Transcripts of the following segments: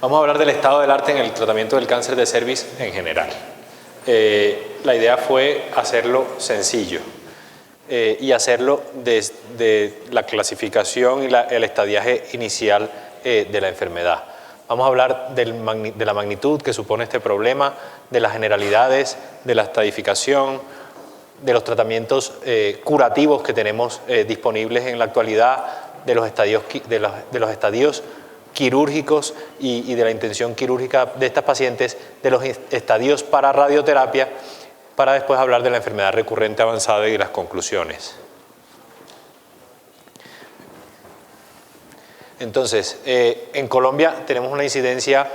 Vamos a hablar del estado del arte en el tratamiento del cáncer de cervix en general. La idea fue hacerlo sencillo y hacerlo desde la clasificación y el estadiaje inicial de la enfermedad. Vamos a hablar de la magnitud que supone este problema, de las generalidades, de la estadificación, de los tratamientos curativos que tenemos disponibles en la actualidad, de los estadios quirúrgicos y de la intención quirúrgica de estas pacientes, de los estadios para radioterapia, para después hablar de la enfermedad recurrente avanzada y las conclusiones. Entonces, en Colombia tenemos una incidencia,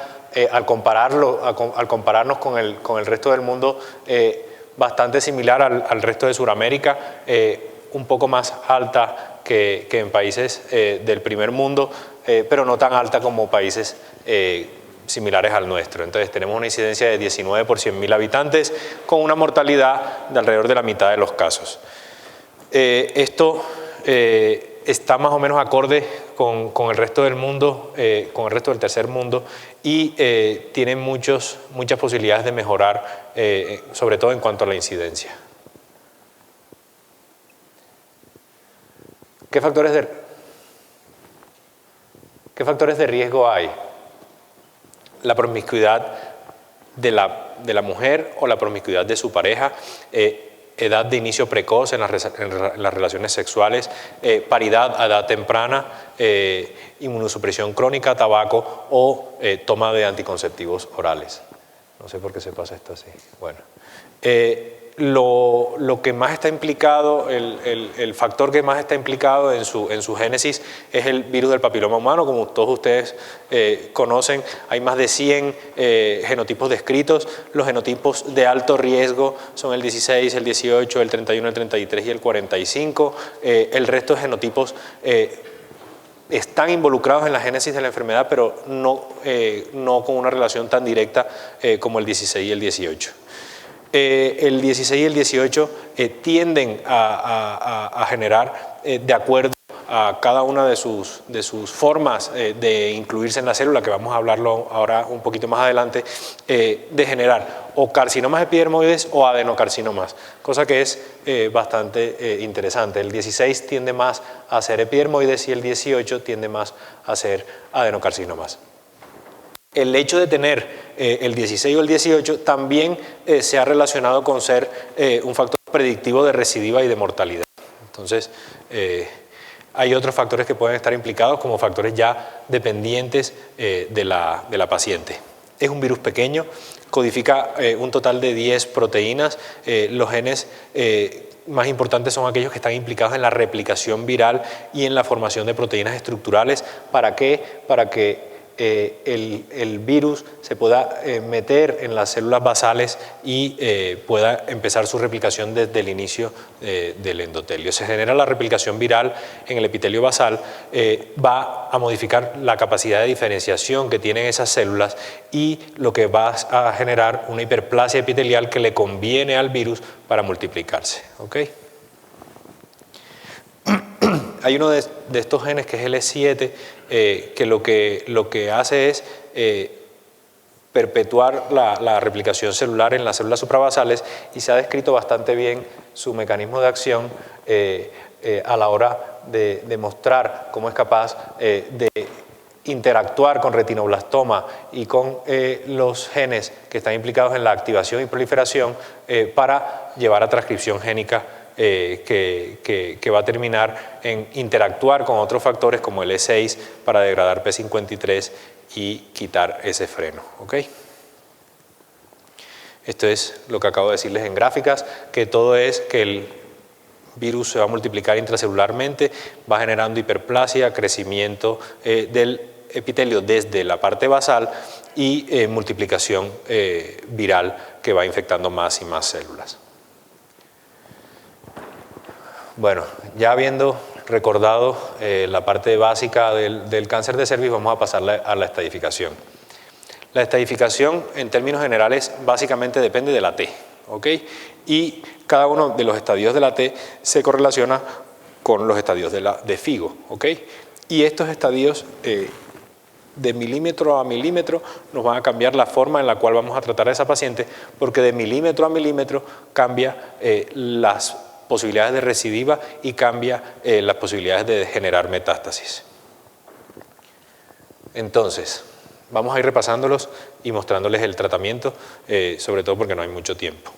al compararnos con el resto del mundo, bastante similar al resto de Sudamérica, un poco más alta que en países del primer mundo, pero no tan alta como países similares al nuestro. Entonces tenemos una incidencia de 19 por 100.000 habitantes con una mortalidad de alrededor de la mitad de los casos. Esto está más o menos acorde con el resto del mundo, con el resto del tercer mundo, y tiene muchas posibilidades de mejorar, sobre todo en cuanto a la incidencia. ¿Qué factores de riesgo hay? La promiscuidad de la mujer o la promiscuidad de su pareja, edad de inicio precoz en las relaciones sexuales, paridad a edad temprana, inmunosupresión crónica, tabaco o toma de anticonceptivos orales. No sé por qué se pasa esto así. Bueno, lo que más está implicado, el factor que más está implicado en su génesis es el virus del papiloma humano. Como todos ustedes conocen, hay más de 100 genotipos descritos. Los genotipos de alto riesgo son el 16, el 18, el 31, el 33 y el 45. El resto de genotipos están involucrados en la génesis de la enfermedad, pero no con una relación tan directa como el 16 y el 18. El 16 y el 18 tienden a generar, de acuerdo a cada una de sus formas de incluirse en la célula, que vamos a hablarlo ahora un poquito más adelante, de generar o carcinomas epidermoides o adenocarcinomas, cosa que es bastante interesante. El 16 tiende más a ser epidermoides y el 18 tiende más a ser adenocarcinomas. El hecho de tener el 16 o el 18 también se ha relacionado con ser un factor predictivo de recidiva y de mortalidad. Entonces, hay otros factores que pueden estar implicados como factores ya dependientes de la paciente. Es un virus pequeño, codifica un total de 10 proteínas. Los genes más importantes son aquellos que están implicados en la replicación viral y en la formación de proteínas estructurales. ¿Para qué? Para que el virus se pueda meter en las células basales y pueda empezar su replicación desde el inicio del endotelio. Se genera la replicación viral en el epitelio basal, va a modificar la capacidad de diferenciación que tienen esas células y lo que va a generar una hiperplasia epitelial que le conviene al virus para multiplicarse. ¿Okay? Hay uno de estos genes que es el E7, que lo que hace es perpetuar la replicación celular en las células suprabasales, y se ha descrito bastante bien su mecanismo de acción a la hora de demostrar cómo es capaz de interactuar con retinoblastoma y con los genes que están implicados en la activación y proliferación para llevar a transcripción génica que va a terminar en interactuar con otros factores como el E6 para degradar P53 y quitar ese freno. ¿Okay? Esto es lo que acabo de decirles en gráficas, que todo es que el virus se va a multiplicar intracelularmente, va generando hiperplasia, crecimiento del epitelio desde la parte basal y multiplicación viral que va infectando más y más células. Bueno, ya habiendo recordado la parte básica del cáncer de cervix, vamos a pasar a la estadificación. La estadificación, en términos generales, básicamente depende de la T, ¿ok? Y cada uno de los estadios de la T se correlaciona con los estadios de FIGO, ¿ok? Y estos estadios de milímetro a milímetro nos van a cambiar la forma en la cual vamos a tratar a esa paciente, porque de milímetro a milímetro cambia las posibilidades de recidiva y cambia las posibilidades de generar metástasis. Entonces, vamos a ir repasándolos y mostrándoles el tratamiento, sobre todo porque no hay mucho tiempo.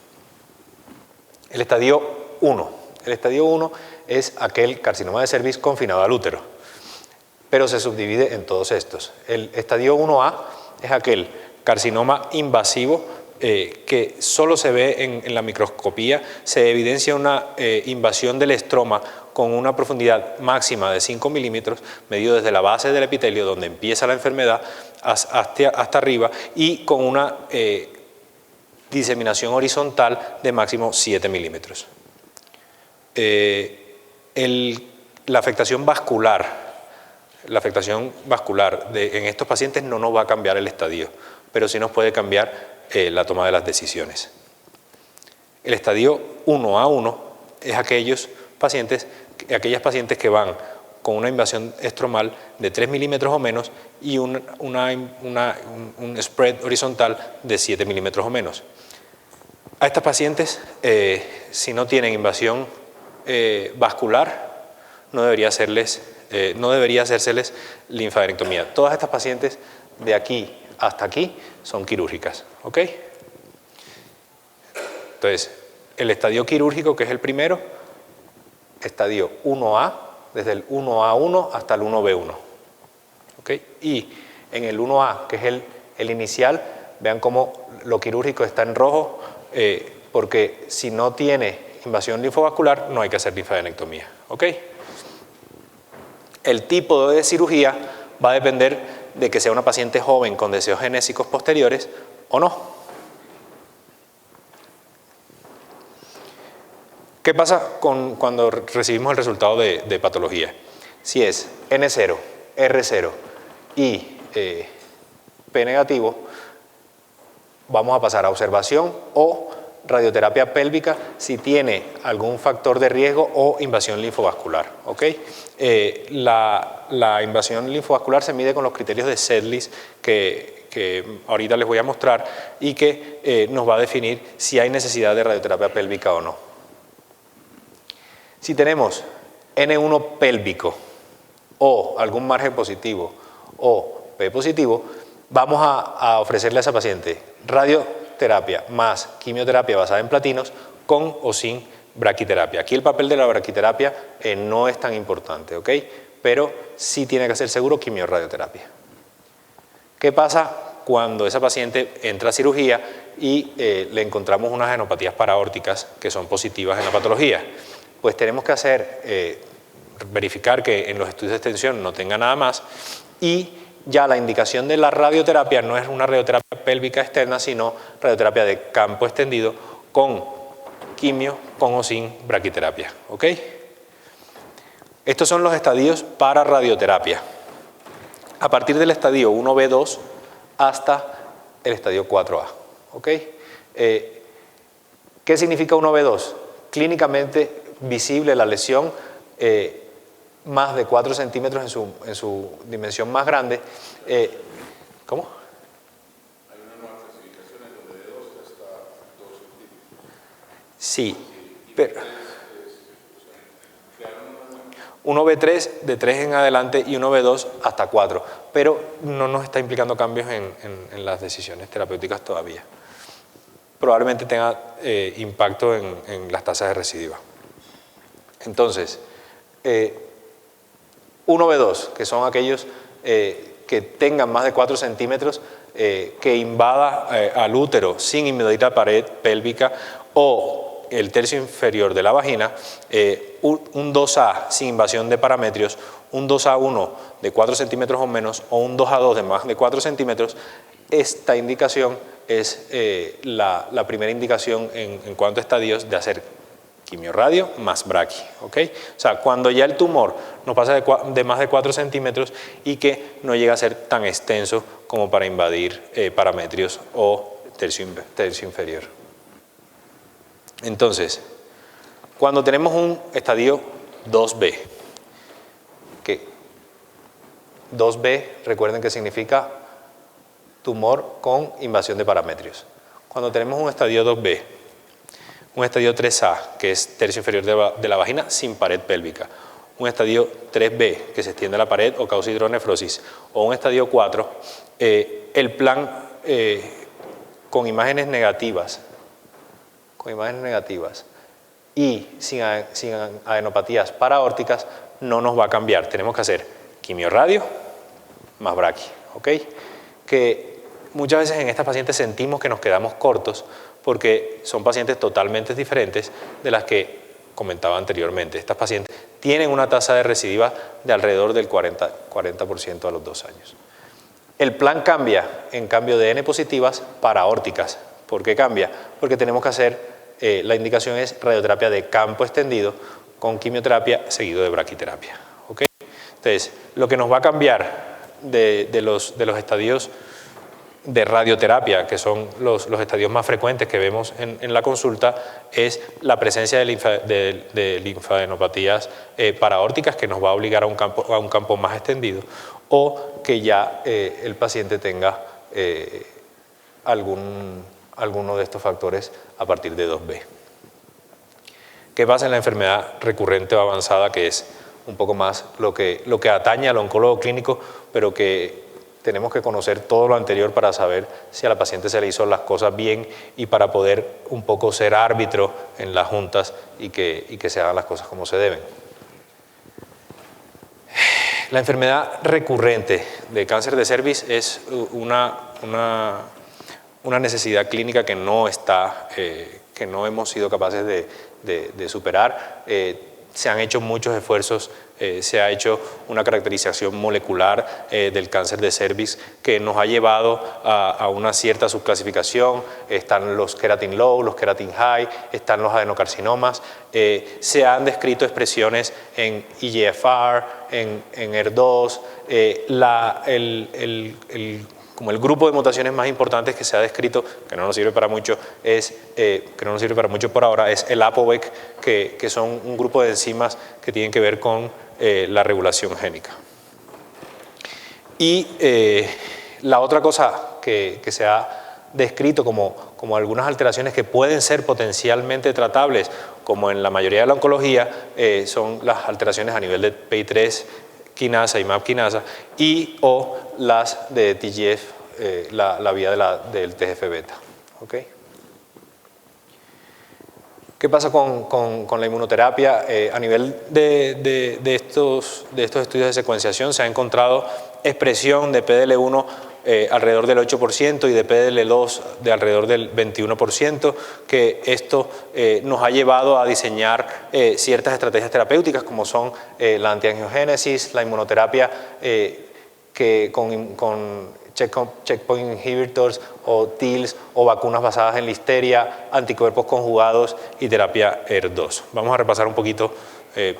El estadio 1. El estadio 1 es aquel carcinoma de cervix confinado al útero, pero se subdivide en todos estos. El estadio 1A es aquel carcinoma invasivo que solo se ve en la microscopía, se evidencia una invasión del estroma con una profundidad máxima de 5 milímetros, medido desde la base del epitelio, donde empieza la enfermedad, hasta arriba, y con una diseminación horizontal de máximo 7 milímetros. La afectación vascular en estos pacientes no nos va a cambiar el estadio, pero sí nos puede cambiar la toma de las decisiones. El estadio 1A1 es aquellas pacientes que van con una invasión estromal de 3 milímetros o menos y un spread horizontal de 7 milímetros o menos. A estas pacientes, si no tienen invasión vascular, no debería hacérseles linfadenectomía. Todas estas pacientes de aquí hasta aquí son quirúrgicas, ¿ok? Entonces, el estadio quirúrgico, que es el primero, estadio 1A, desde el 1A1 hasta el 1B1, ¿ok? Y en el 1A, que es el inicial, vean cómo lo quirúrgico está en rojo, porque si no tiene invasión linfovascular, no hay que hacer linfadenectomía, ¿ok? El tipo de cirugía va a depender de que sea una paciente joven con deseos genésicos posteriores o no. ¿Qué pasa cuando recibimos el resultado de patología? Si es N0, R0 y P negativo, vamos a pasar a observación o radioterapia pélvica si tiene algún factor de riesgo o invasión linfovascular, ¿ok? La invasión linfovascular se mide con los criterios de Sedlis que ahorita les voy a mostrar y que nos va a definir si hay necesidad de radioterapia pélvica o no. Si tenemos N1 pélvico o algún margen positivo o P positivo, vamos a ofrecerle a esa paciente radioterapia más quimioterapia basada en platinos con o sin braquiterapia. Aquí el papel de la braquiterapia no es tan importante, ¿ok? Pero sí tiene que ser seguro quimio-radioterapia. ¿Qué pasa cuando esa paciente entra a cirugía y le encontramos unas adenopatías paraórticas que son positivas en la patología? Pues tenemos que verificar que en los estudios de extensión no tenga nada más, y ya la indicación de la radioterapia no es una radioterapia pélvica externa, sino radioterapia de campo extendido con quimio, con o sin braquiterapia, ¿ok? Estos son los estadios para radioterapia. A partir del estadio 1B2 hasta el estadio 4A, ¿ok? ¿Qué significa 1B2? Clínicamente visible la lesión, más de 4 centímetros en su dimensión más grande. ¿Cómo? Hay una nueva clasificación en donde de 2 hasta 2 centímetros. Sí, pero 1B3 de 3 en adelante y 1B2 hasta 4, pero no nos está implicando cambios en las decisiones terapéuticas todavía. Probablemente tenga impacto en las tasas de recidiva. Entonces, 1B2, que son aquellos que tengan más de 4 centímetros, que invada al útero sin invadir la pared pélvica o el tercio inferior de la vagina, un 2A sin invasión de parametrios, un 2A1 de 4 centímetros o menos o un 2A2 de más de 4 centímetros, esta indicación es la primera indicación en cuanto a estadios de hacer quimioradio más braqui, ¿ok? O sea, cuando ya el tumor no pasa de más de 4 centímetros y que no llega a ser tan extenso como para invadir parametrios o tercio inferior. Entonces, cuando tenemos un estadio 2B, que 2B, recuerden que significa tumor con invasión de parametrios. Cuando tenemos un estadio 2B, un estadio 3A, que es tercio inferior de la vagina sin pared pélvica, un estadio 3B, que se extiende a la pared o causa hidronefrosis, o un estadio 4, el plan con imágenes negativas y sin adenopatías paraórticas no nos va a cambiar. Tenemos que hacer quimioradio más braqui, ¿ok? Que muchas veces en estas pacientes sentimos que nos quedamos cortos porque son pacientes totalmente diferentes de las que comentaba anteriormente. Estas pacientes tienen una tasa de recidiva de alrededor del 40% a los 2 años. El plan cambia en cambio de N positivas paraórticas. ¿Por qué cambia? Porque tenemos que hacer, la indicación es radioterapia de campo extendido con quimioterapia seguido de braquiterapia. ¿Okay? Entonces, lo que nos va a cambiar de los estadios de radioterapia, que son los estadios más frecuentes que vemos en la consulta, es la presencia de linfadenopatías paraórticas, que nos va a obligar a un campo más extendido, o que ya el paciente tenga alguno de estos factores a partir de 2B. ¿Qué pasa en la enfermedad recurrente o avanzada, que es un poco más lo que atañe al oncólogo clínico, pero que tenemos que conocer todo lo anterior para saber si a la paciente se le hizo las cosas bien y para poder un poco ser árbitro en las juntas y que se hagan las cosas como se deben? La enfermedad recurrente de cáncer de cervix es una necesidad clínica que no hemos sido capaces de superar. Se han hecho muchos esfuerzos, se ha hecho una caracterización molecular del cáncer de cervix que nos ha llevado a una cierta subclasificación. Están los keratin low, los keratin high, están los adenocarcinomas. Se han descrito expresiones en EGFR, en ER2, como el grupo de mutaciones más importantes que se ha descrito, que no nos sirve para mucho, por ahora, es el ApoVec, que son un grupo de enzimas que tienen que ver con la regulación génica. Y la otra cosa que se ha descrito como algunas alteraciones que pueden ser potencialmente tratables, como en la mayoría de la oncología, son las alteraciones a nivel de PI3 quinasa y MAP quinasa o las de TGF, la vía del TGF-beta. ¿Okay? ¿Qué pasa con la inmunoterapia? A nivel de estos estudios de secuenciación se ha encontrado expresión de PDL1 alrededor del 8% y de PDL2 de alrededor del 21%, que esto nos ha llevado a diseñar ciertas estrategias terapéuticas como son la antiangiogénesis, la inmunoterapia con checkpoint inhibitors o TILs o vacunas basadas en listeria, anticuerpos conjugados y terapia ER2. Vamos a repasar un poquito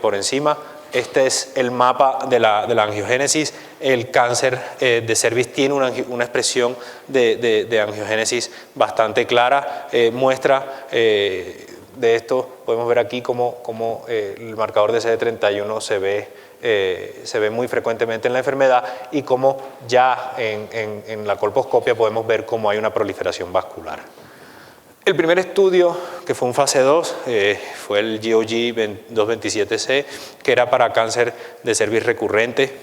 por encima. Este es el mapa de la angiogénesis. El cáncer de cervix tiene una expresión de angiogénesis bastante clara. Muestra de esto, podemos ver aquí cómo el marcador de CD31 se ve muy frecuentemente en la enfermedad y cómo ya en la colposcopia podemos ver cómo hay una proliferación vascular. El primer estudio, que fue un fase 2, fue el GOG 227C, que era para cáncer de cervix recurrente.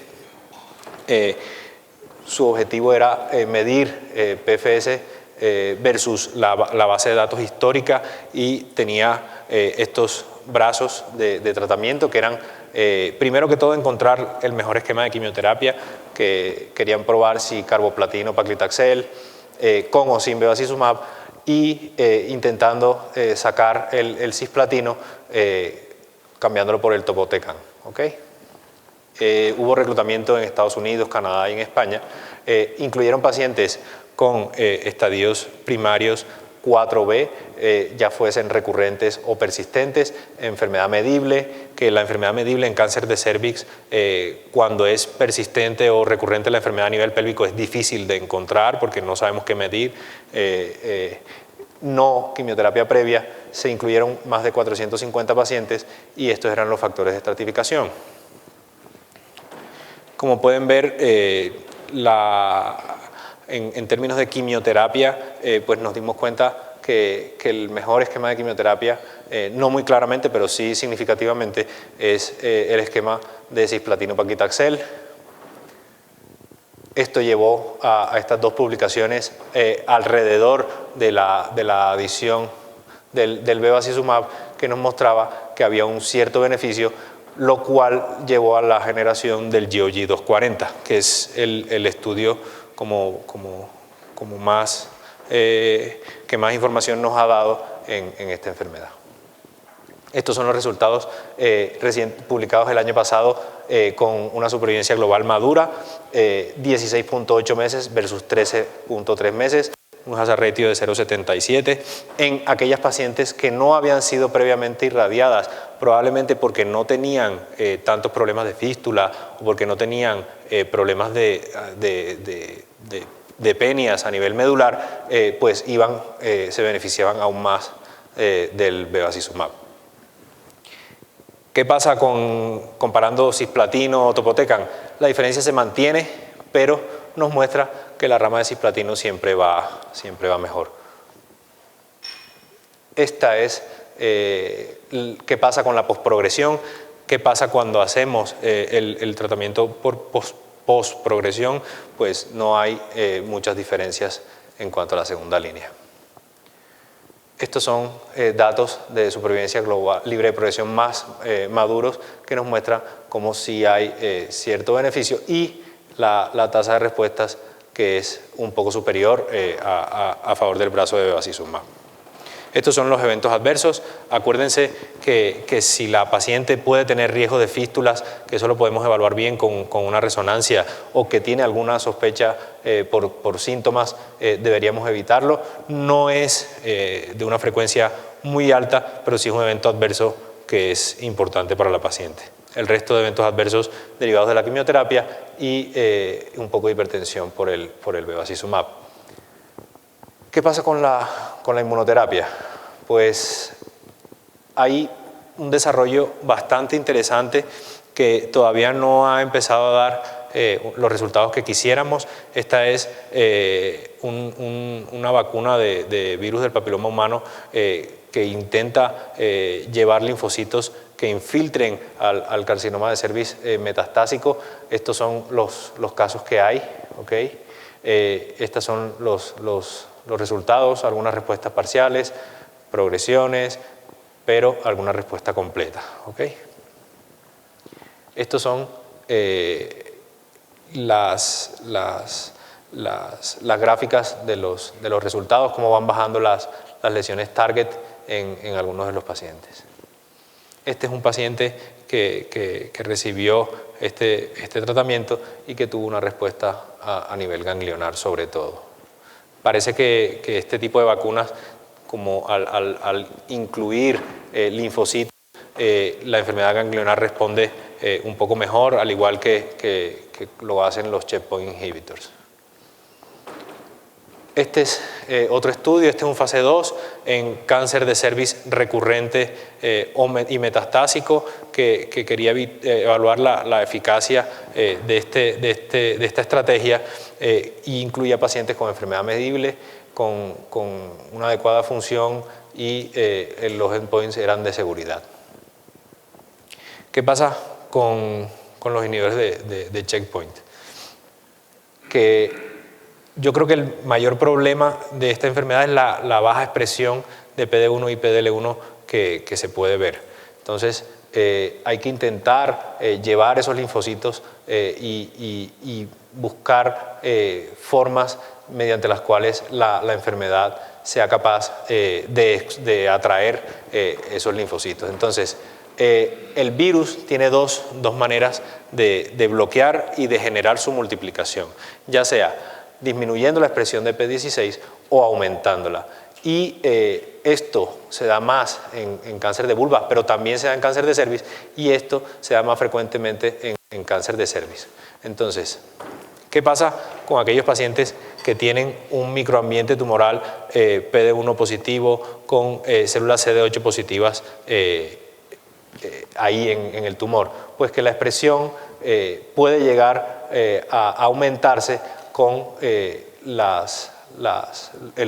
Su objetivo era medir PFS versus la base de datos histórica y tenía estos brazos de tratamiento que eran, primero que todo, encontrar el mejor esquema de quimioterapia, que querían probar si carboplatino o paclitaxel, con o sin bevacizumab, y intentando sacar el cisplatino cambiándolo por el topotecan. ¿Okay? Hubo reclutamiento en Estados Unidos, Canadá y en España. Incluyeron pacientes con estadios primarios 4B, ya fuesen recurrentes o persistentes, enfermedad medible, que la enfermedad medible en cáncer de cervix, cuando es persistente o recurrente la enfermedad a nivel pélvico, es difícil de encontrar porque no sabemos qué medir. No quimioterapia previa, se incluyeron más de 450 pacientes y estos eran los factores de estratificación. Como pueden ver, en términos de quimioterapia, pues nos dimos cuenta que el mejor esquema de quimioterapia, no muy claramente, pero sí significativamente, es el esquema de cisplatino-paclitaxel. Esto llevó a estas dos publicaciones alrededor de la adición del bevacizumab, que nos mostraba que había un cierto beneficio, lo cual llevó a la generación del GOG 240, que es el estudio que más información nos ha dado en esta enfermedad. Estos son los resultados publicados el año pasado con una supervivencia global madura, 16.8 meses versus 13.3 meses, un hazard ratio de 0.77 en aquellas pacientes que no habían sido previamente irradiadas, probablemente porque no tenían tantos problemas de fístula o porque no tenían problemas de penias a nivel medular, pues se beneficiaban aún más del bevacizumab. ¿Qué pasa comparando cisplatino o topotecan? La diferencia se mantiene, pero nos muestra que la rama de cisplatino siempre va mejor. Esta es qué pasa con la posprogresión, qué pasa cuando hacemos el tratamiento por posprogresión, pues no hay muchas diferencias en cuanto a la segunda línea. Estos son datos de supervivencia global libre de progresión más maduros, que nos muestran cómo sí hay cierto beneficio y la tasa de respuestas que es un poco superior a favor del brazo de bevacizumab. Estos son los eventos adversos. Acuérdense que si la paciente puede tener riesgo de fístulas, que eso lo podemos evaluar bien con una resonancia, o que tiene alguna sospecha por síntomas, deberíamos evitarlo. No es de una frecuencia muy alta, pero sí es un evento adverso que es importante para la paciente. El resto de eventos adversos derivados de la quimioterapia y un poco de hipertensión por el bevacizumab. ¿Qué pasa con la inmunoterapia? Pues hay un desarrollo bastante interesante que todavía no ha empezado a dar los resultados que quisiéramos. Esta es una vacuna de virus del papiloma humano que intenta llevar linfocitos que infiltren al carcinoma de cervix metastásico. Estos son los casos que hay, ¿okay? Estos son los resultados, algunas respuestas parciales, progresiones, pero alguna respuesta completa, ¿okay? Estos son las gráficas de los resultados, cómo van bajando las lesiones target en algunos de los pacientes. Este es un paciente que recibió este tratamiento y que tuvo una respuesta a nivel ganglionar sobre todo. Parece que este tipo de vacunas, como al incluir linfocitos, la enfermedad ganglionar responde un poco mejor, al igual que lo hacen los checkpoint inhibitors. Este es otro estudio, este es un fase 2 en cáncer de cervix recurrente y metastásico que quería evaluar la eficacia de esta estrategia e incluía pacientes con enfermedad medible, con una adecuada función y los endpoints eran de seguridad. ¿Qué pasa con los inhibidores de checkpoint? Que yo creo que el mayor problema de esta enfermedad es la baja expresión de PD1 y PDL1 que se puede ver. Entonces, hay que intentar llevar esos linfocitos y buscar formas mediante las cuales la enfermedad sea capaz de atraer esos linfocitos. Entonces, el virus tiene dos maneras de bloquear y de generar su multiplicación, ya sea disminuyendo la expresión de P16 o aumentándola. Y esto se da más en cáncer de vulva, pero también se da en cáncer de cervix, y esto se da más frecuentemente en cáncer de cervix. Entonces, ¿qué pasa con aquellos pacientes que tienen un microambiente tumoral PD1 positivo con células CD8 positivas ahí en el tumor? Pues que la expresión puede llegar a aumentarse con el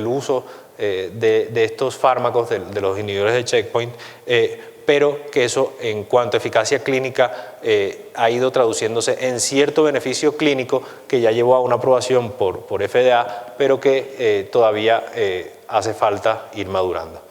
uso de estos fármacos, de los inhibidores de checkpoint, pero que eso en cuanto a eficacia clínica ha ido traduciéndose en cierto beneficio clínico que ya llevó a una aprobación por FDA, pero que todavía hace falta ir madurando.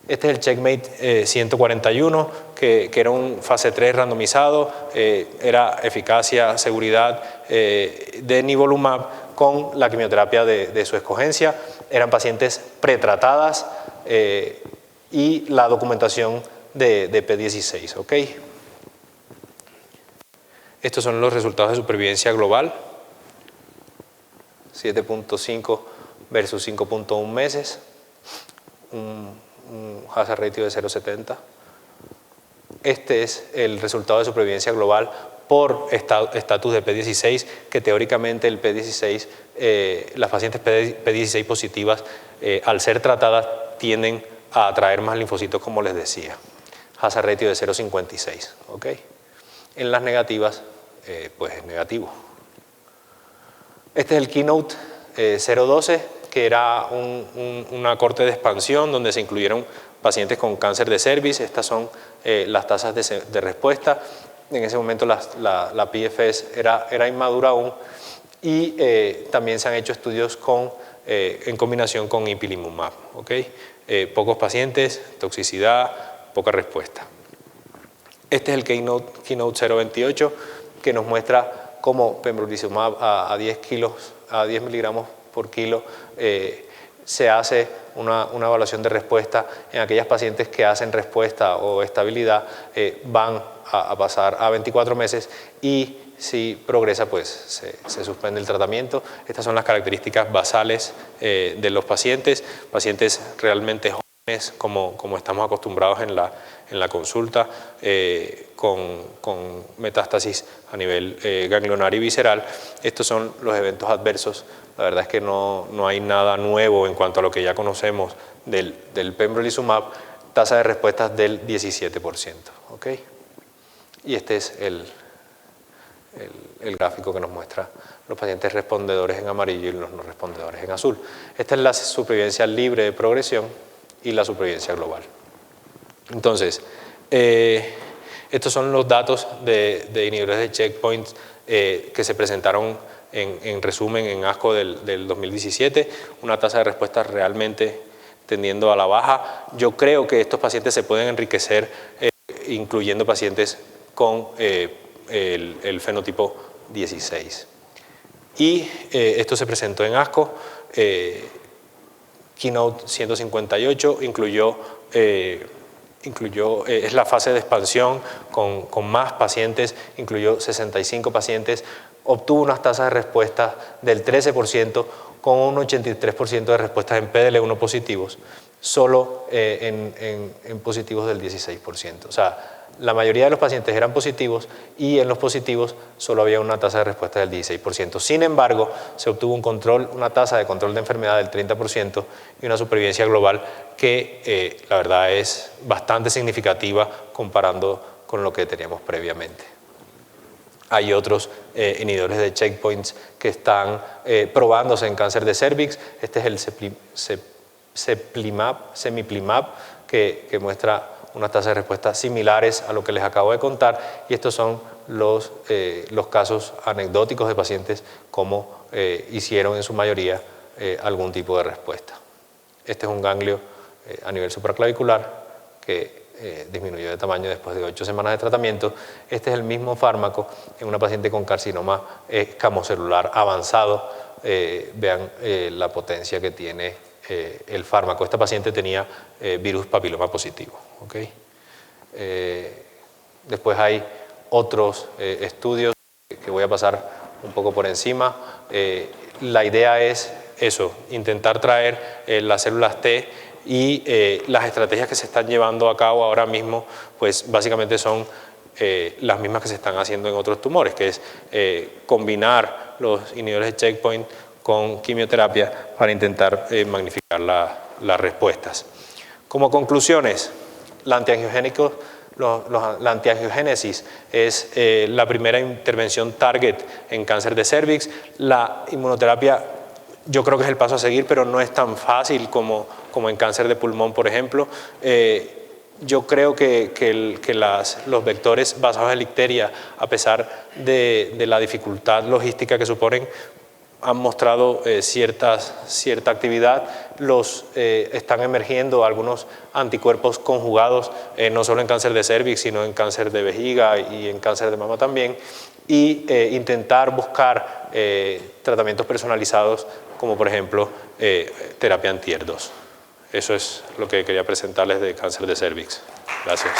Este es el Checkmate 141, que era un fase 3 randomizado, era eficacia, seguridad de nivolumab con la quimioterapia de su escogencia. Eran pacientes pretratadas y la documentación de P16, ¿ok? Estos son los resultados de supervivencia global, 7.5 versus 5.1 meses, un hazard ratio de 0.70. Este es el resultado de supervivencia global por estatus de P16, que teóricamente el P16, las pacientes P16 positivas, al ser tratadas, tienden a atraer más linfocitos, como les decía. Hazard ratio de 0.56, ¿ok? En las negativas, pues es negativo. Este es el Keynote 012, que era una corte de expansión donde se incluyeron pacientes con cáncer de cervix. Estas son las tasas de respuesta. En ese momento la PFS era inmadura aún, y también se han hecho estudios en combinación con ipilimumab, ¿ok? Pocos pacientes, toxicidad, poca respuesta. Este es el Keynote 028, que nos muestra cómo pembrolizumab a 10 miligramos por kilo se hace una evaluación de respuesta en aquellas pacientes que hacen respuesta o estabilidad, van a pasar a 24 meses, y si progresa, pues se suspende el tratamiento. Estas son las características basales de los pacientes realmente jóvenes, como estamos acostumbrados en la consulta, con metástasis a nivel ganglionario y visceral. Estos son los eventos adversos. La verdad es que no hay nada nuevo en cuanto a lo que ya conocemos del pembrolizumab. Tasa de respuestas del 17%, ¿ok? Y este es el gráfico que nos muestra los pacientes respondedores en amarillo y los no respondedores en azul. Esta es la supervivencia libre de progresión y la supervivencia global. Entonces, estos son los datos de inhibidores de checkpoints que se presentaron en resumen en ASCO del 2017, una tasa de respuesta realmente tendiendo a la baja. Yo creo que estos pacientes se pueden enriquecer incluyendo pacientes con el fenotipo 16. Y esto se presentó en ASCO. Keynote 158 es la fase de expansión con más pacientes, incluyó 65 pacientes, obtuvo unas tasas de respuesta del 13% con un 83% de respuestas en PDL1 positivos, solo en positivos del 16%. O sea, la mayoría de los pacientes eran positivos, y en los positivos solo había una tasa de respuesta del 16%. Sin embargo, se obtuvo una tasa de control de enfermedad del 30% y una supervivencia global que la verdad es bastante significativa comparando con lo que teníamos previamente. Hay otros inhibidores de checkpoints que están probándose en cáncer de cervix. Este es el semiplimab, que muestra unas tasas de respuesta similares a lo que les acabo de contar, y estos son los casos anecdóticos de pacientes como hicieron en su mayoría algún tipo de respuesta. Este es un ganglio a nivel supraclavicular que disminuyó de tamaño después de 8 semanas de tratamiento. Este es el mismo fármaco en una paciente con carcinoma escamocelular avanzado. Vean la potencia que tiene el fármaco. Esta paciente tenía virus papiloma positivo, ¿okay? Después hay otros estudios que voy a pasar un poco por encima. La idea es eso, intentar traer las células T, y las estrategias que se están llevando a cabo ahora mismo, pues básicamente son las mismas que se están haciendo en otros tumores, que es combinar los inhibidores de checkpoint con quimioterapia para intentar magnificar las respuestas. Como conclusiones, los antiangiogénicos la antiangiogénesis es la primera intervención target en cáncer de cervix. La inmunoterapia yo creo que es el paso a seguir, pero no es tan fácil como en cáncer de pulmón, por ejemplo. Yo creo que los vectores basados en Listeria, a pesar de la dificultad logística que suponen, han mostrado cierta actividad. Están emergiendo algunos anticuerpos conjugados, no solo en cáncer de cervix, sino en cáncer de vejiga y en cáncer de mama también, y intentar buscar tratamientos personalizados, como por ejemplo terapia anti-ER2. Eso es lo que quería presentarles de cáncer de cervix. Gracias.